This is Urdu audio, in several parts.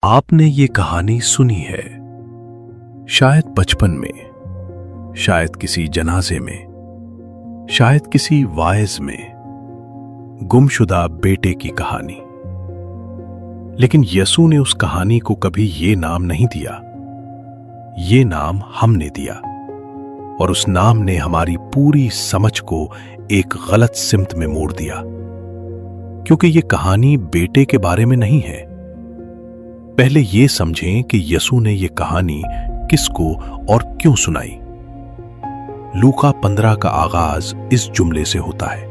آپ نے یہ کہانی سنی ہے، شاید بچپن میں، شاید کسی جنازے میں، شاید کسی واعظ میں، گمشدہ بیٹے کی کہانی۔ لیکن یسوع نے اس کہانی کو کبھی یہ نام نہیں دیا، یہ نام ہم نے دیا، اور اس نام نے ہماری پوری سمجھ کو ایک غلط سمت میں موڑ دیا، کیونکہ یہ کہانی بیٹے کے بارے میں نہیں ہے۔ پہلے یہ سمجھیں کہ یسوع نے یہ کہانی کس کو اور کیوں سنائی۔ لوقا 15 کا آغاز اس جملے سے ہوتا ہے،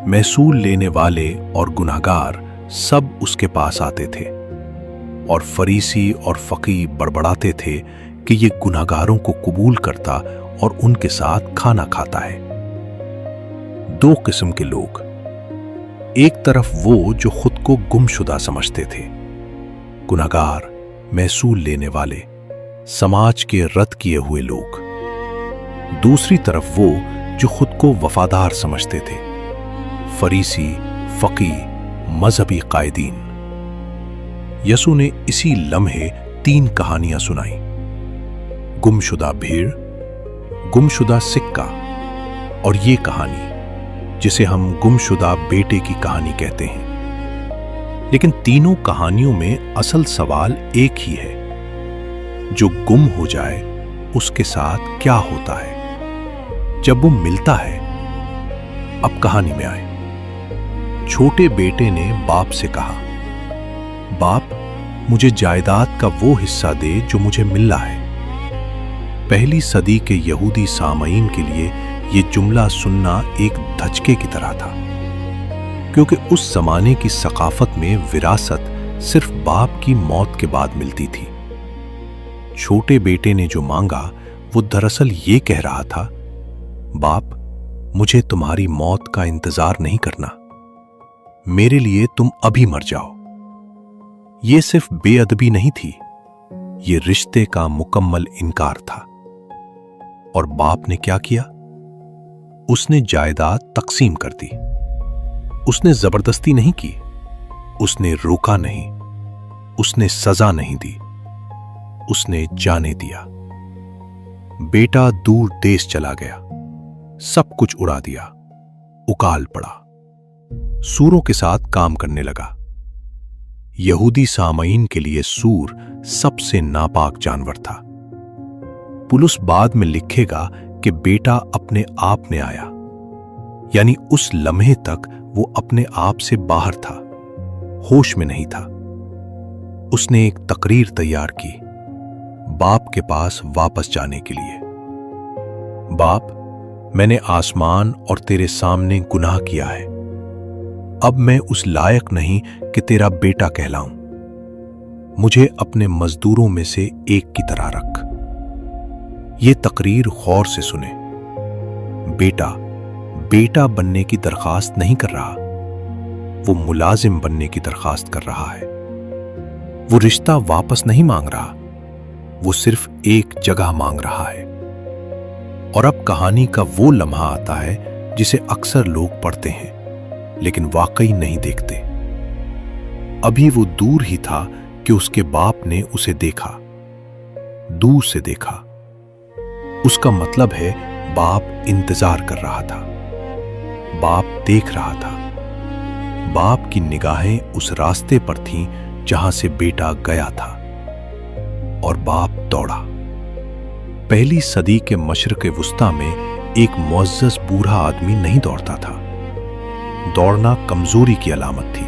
محصول لینے والے اور گنہگار سب اس کے پاس آتے تھے، اور فریسی اور فقیہ بڑبڑاتے تھے کہ یہ گنہگاروں کو قبول کرتا اور ان کے ساتھ کھانا کھاتا ہے۔ دو قسم کے لوگ، ایک طرف وہ جو خود کو گمشدہ سمجھتے تھے، گنہگار، محصول لینے والے، سماج کے رد کیے ہوئے لوگ، دوسری طرف وہ جو خود کو وفادار سمجھتے تھے، فریسی، فقیہ، مذہبی قائدین۔ یسوع نے اسی لمحے 3 کہانیاں سنائیں، گمشدہ بھیڑ، گمشدہ سکہ، اور یہ کہانی جسے ہم گمشدہ بیٹے کی کہانی کہتے ہیں۔ لیکن تینوں کہانیوں میں اصل سوال ایک ہی ہے، جو گم ہو جائے اس کے ساتھ کیا ہوتا ہے جب وہ ملتا ہے۔ اب کہانی میں آئے۔ چھوٹے بیٹے نے باپ سے کہا، باپ، مجھے جائیداد کا وہ حصہ دے جو مجھے ملا ہے۔ پہلی صدی کے یہودی سامعین کے لیے یہ جملہ سننا ایک دھچکے کی طرح تھا، کیونکہ اس زمانے کی ثقافت میں وراثت صرف باپ کی موت کے بعد ملتی تھی۔ چھوٹے بیٹے نے جو مانگا وہ دراصل یہ کہہ رہا تھا، باپ، مجھے تمہاری موت کا انتظار نہیں کرنا، میرے لیے تم ابھی مر جاؤ۔ یہ صرف بے ادبی نہیں تھی، یہ رشتے کا مکمل انکار تھا۔ اور باپ نے کیا کیا؟ اس نے جائیداد تقسیم کر دی۔ اس نے زبردستی نہیں کی، اس نے روکا نہیں، اس نے سزا نہیں دی، اس نے جانے دیا۔ بیٹا دور دیس چلا گیا، سب کچھ اڑا دیا، اکال پڑا، سوروں کے ساتھ کام کرنے لگا۔ یہودی سامعین کے لیے سور سب سے ناپاک جانور تھا۔ پولس بعد میں لکھے گا کہ بیٹا اپنے آپ میں آیا، یعنی اس لمحے تک وہ اپنے آپ سے باہر تھا، ہوش میں نہیں تھا۔ اس نے ایک تقریر تیار کی باپ کے پاس واپس جانے کے لیے۔ باپ، میں نے آسمان اور تیرے سامنے گناہ کیا ہے، اب میں اس لائق نہیں کہ تیرا بیٹا کہلاؤں، مجھے اپنے مزدوروں میں سے ایک کی طرح رکھ۔ یہ تقریر غور سے سنیں۔ بیٹا بننے کی درخواست نہیں کر رہا، وہ ملازم بننے کی درخواست کر رہا ہے۔ وہ رشتہ واپس نہیں مانگ رہا، وہ صرف ایک جگہ مانگ رہا ہے۔ اور اب کہانی کا وہ لمحہ آتا ہے جسے اکثر لوگ پڑھتے ہیں لیکن واقعی نہیں دیکھتے۔ ابھی وہ دور ہی تھا کہ اس کے باپ نے اسے دیکھا، دور سے دیکھا۔ اس کا مطلب ہے باپ انتظار کر رہا تھا، باپ دیکھ رہا تھا، باپ کی نگاہیں اس راستے پر تھیں جہاں سے بیٹا گیا تھا، اور باپ دوڑا۔ پہلی صدی کے مشرق وسطی میں ایک معزز بوڑھا آدمی نہیں دوڑتا تھا، دوڑنا کمزوری کی علامت تھی۔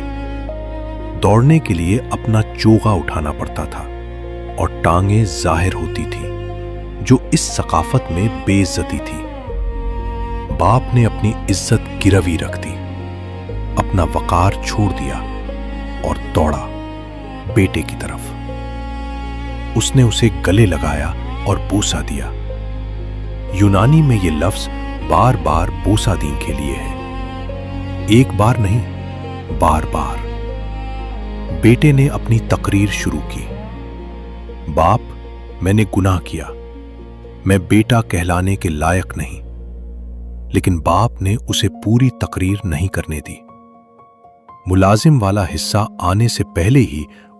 دوڑنے کے لیے اپنا چوغا اٹھانا پڑتا تھا اور ٹانگیں ظاہر ہوتی تھی، جو اس ثقافت میں بے عزتی تھی۔ باپ نے اپنی عزت گروی رکھ دی، اپنا وقار چھوڑ دیا اور دوڑا بیٹے کی طرف۔ اس نے اسے گلے لگایا اور بوسہ دیا۔ یونانی میں یہ لفظ بار بار بوسہ دیں کے لیے ہے، ایک بار نہیں، بار بار۔ بیٹے نے اپنی تقریر شروع کی، باپ، میں نے گناہ کیا، میں بیٹا کہلانے کے لائق نہیں۔ لیکن باپ نے اسے پوری تقریر نہیں کرنے دی۔ ملازم والا حصہ آنے سے پہلے ہی